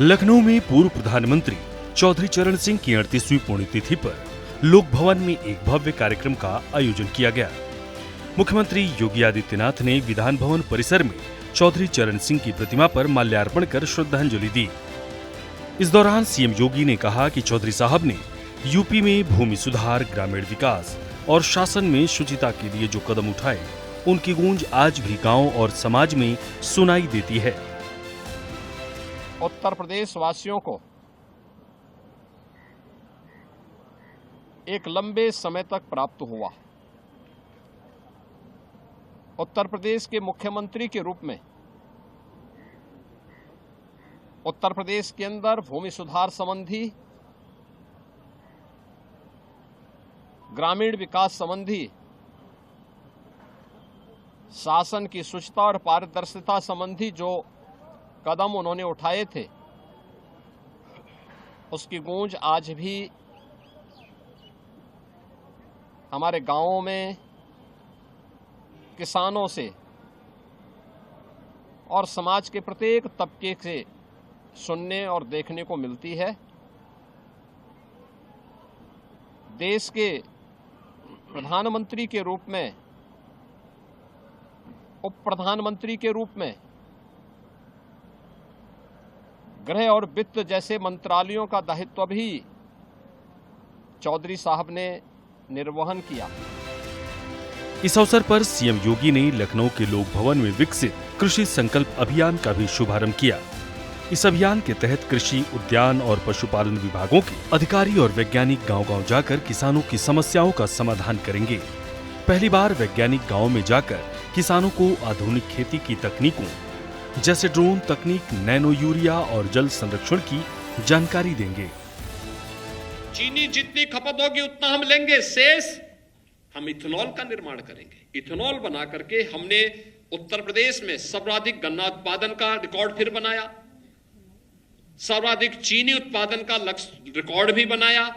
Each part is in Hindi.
लखनऊ में पूर्व प्रधानमंत्री चौधरी चरण सिंह की 38वीं पुण्यतिथि पर लोक भवन में एक भव्य कार्यक्रम का आयोजन किया गया। मुख्यमंत्री योगी आदित्यनाथ ने विधान भवन परिसर में चौधरी चरण सिंह की प्रतिमा पर माल्यार्पण कर श्रद्धांजलि दी। इस दौरान सीएम योगी ने कहा कि चौधरी साहब ने यूपी में भूमि सुधार, ग्रामीण विकास और शासन में शुचिता के लिए जो कदम उठाए, उनकी गूंज आज भी गांव और समाज में सुनाई देती है। उत्तर प्रदेश वासियों को एक लंबे समय तक प्राप्त हुआ। उत्तर प्रदेश के मुख्यमंत्री के रूप में उत्तर प्रदेश के अंदर भूमि सुधार संबंधी, ग्रामीण विकास संबंधी, शासन की शुचिता और पारदर्शिता संबंधी जो कदम उन्होंने उठाए थे, उसकी गूंज आज भी हमारे गांवों में किसानों से और समाज के प्रत्येक तबके से सुनने और देखने को मिलती है। देश के प्रधानमंत्री के रूप में, उप प्रधानमंत्री के रूप में, गृह और वित्त जैसे मंत्रालयों का दायित्व भी चौधरी साहब ने निर्वहन किया। इस अवसर पर सीएम योगी ने लखनऊ के लोक भवन में विकसित कृषि संकल्प अभियान का भी शुभारंभ किया। इस अभियान के तहत कृषि, उद्यान और पशुपालन विभागों के अधिकारी और वैज्ञानिक गांव-गांव जाकर किसानों की समस्याओं का समाधान करेंगे। पहली बार वैज्ञानिक गांव में जाकर किसानों को आधुनिक खेती की तकनीकों जैसे ड्रोन तकनीक, नैनो यूरिया और जल संरक्षण की जानकारी देंगे। चीनी जितनी खपत होगी उतना हम लेंगे, शेष हम इथेनॉल का निर्माण करेंगे। इथेनॉल बना करके हमने उत्तर प्रदेश में सर्वाधिक गन्ना उत्पादन का रिकॉर्ड फिर बनाया, सर्वाधिक चीनी उत्पादन का लक्ष्य रिकॉर्ड भी बनाया,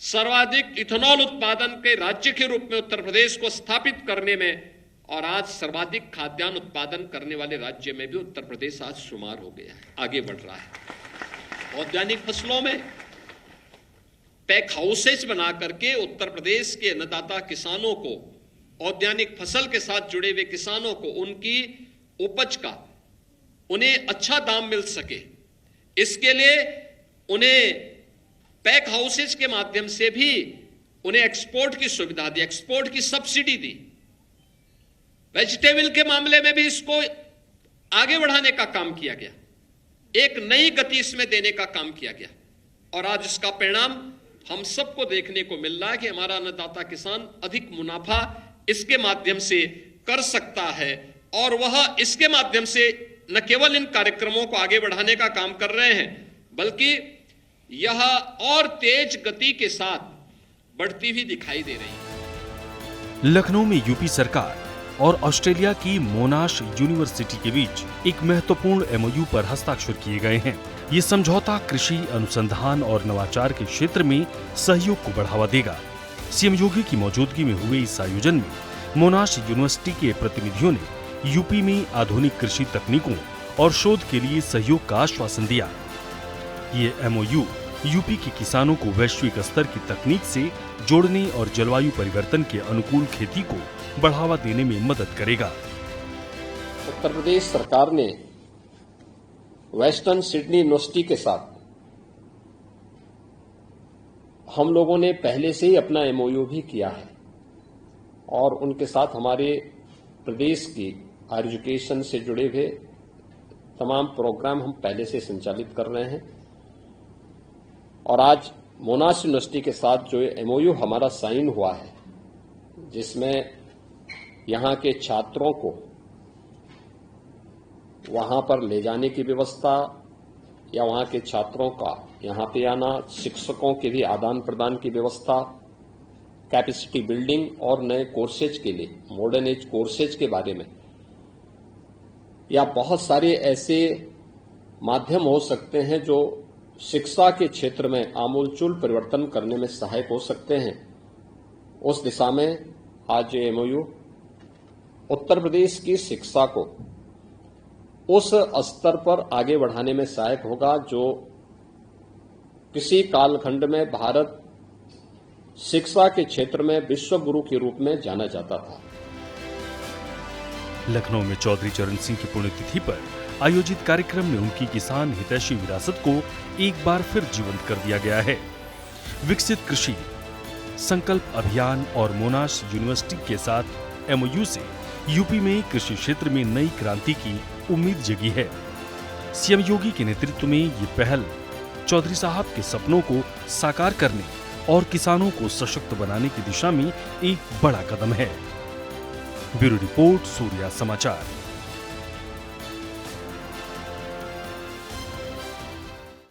सर्वाधिक इथेनॉल उत्पादन के राज्य के रूप में उत्तर प्रदेश को स्थापित करने में, और आज सर्वाधिक खाद्यान्न उत्पादन करने वाले राज्य में भी उत्तर प्रदेश आज शुमार हो गया है, आगे बढ़ रहा है। औद्यानिक फसलों में पैक हाउसेज बना करके उत्तर प्रदेश के अन्नदाता किसानों को, औद्यानिक फसल के साथ जुड़े हुए किसानों को उनकी उपज का उन्हें अच्छा दाम मिल सके, इसके लिए उन्हें पैक हाउसेज के माध्यम से भी उन्हें एक्सपोर्ट की सुविधा दी, एक्सपोर्ट की सब्सिडी दी। वेजिटेबल के मामले में भी इसको आगे बढ़ाने का काम किया गया, एक नई गति इसमें देने का काम किया गया, और आज इसका परिणाम हम सबको देखने को मिल रहा है कि हमारा अन्नदाता किसान अधिक मुनाफा इसके माध्यम से कर सकता है, और वह इसके माध्यम से न केवल इन कार्यक्रमों को आगे बढ़ाने का काम कर रहे हैं, बल्कि यह और तेज गति के साथ बढ़ती हुई दिखाई दे रही है। लखनऊ में यूपी सरकार और ऑस्ट्रेलिया की मोनाश यूनिवर्सिटी के बीच एक महत्वपूर्ण एमओयू पर हस्ताक्षर किए गए हैं। ये समझौता कृषि, अनुसंधान और नवाचार के क्षेत्र में सहयोग को बढ़ावा देगा। सीएम योगी की मौजूदगी में हुए इस आयोजन में मोनाश यूनिवर्सिटी के प्रतिनिधियों ने यूपी में आधुनिक कृषि तकनीकों और शोध के लिए सहयोग का आश्वासन दिया। ये एमओयू यूपी के किसानों को वैश्विक स्तर की तकनीक से जोड़ने और जलवायु परिवर्तन के अनुकूल खेती को बढ़ावा देने में मदद करेगा। उत्तर प्रदेश सरकार ने वेस्टर्न सिडनी यूनिवर्सिटी के साथ हम लोगों ने पहले से ही अपना एमओयू भी किया है, और उनके साथ हमारे प्रदेश की हायर एजुकेशन से जुड़े हुए तमाम प्रोग्राम हम पहले से संचालित कर रहे हैं। और आज मोनाश यूनिवर्सिटी के साथ जो एमओयू हमारा साइन हुआ है, जिसमें यहाँ के छात्रों को वहाँ पर ले जाने की व्यवस्था, या वहाँ के छात्रों का यहाँ पे आना, शिक्षकों के भी आदान प्रदान की व्यवस्था, कैपेसिटी बिल्डिंग और नए कोर्सेज के लिए मॉडर्न एज कोर्सेज के बारे में, या बहुत सारे ऐसे माध्यम हो सकते हैं जो शिक्षा के क्षेत्र में आमूलचूल परिवर्तन करने में सहायक हो सकते हैं। उस दिशा में आज ये एमओयू उत्तर प्रदेश की शिक्षा को उस स्तर पर आगे बढ़ाने में सहायक होगा जो किसी कालखंड में भारत शिक्षा के क्षेत्र में विश्व गुरु के रूप में जाना जाता था। लखनऊ में चौधरी चरण सिंह की पुण्यतिथि पर आयोजित कार्यक्रम में उनकी किसान हितैषी विरासत को एक बार फिर जीवंत कर दिया गया है। विकसित कृषि संकल्प अभियान और मोनाश यूनिवर्सिटी के साथ एमओयू से यूपी में कृषि क्षेत्र में नई क्रांति की उम्मीद जगी है। सीएम योगी के नेतृत्व में ये पहल चौधरी साहब के सपनों को साकार करने और किसानों को सशक्त बनाने की दिशा में एक बड़ा कदम है। ब्यूरो रिपोर्ट, सूर्या समाचार।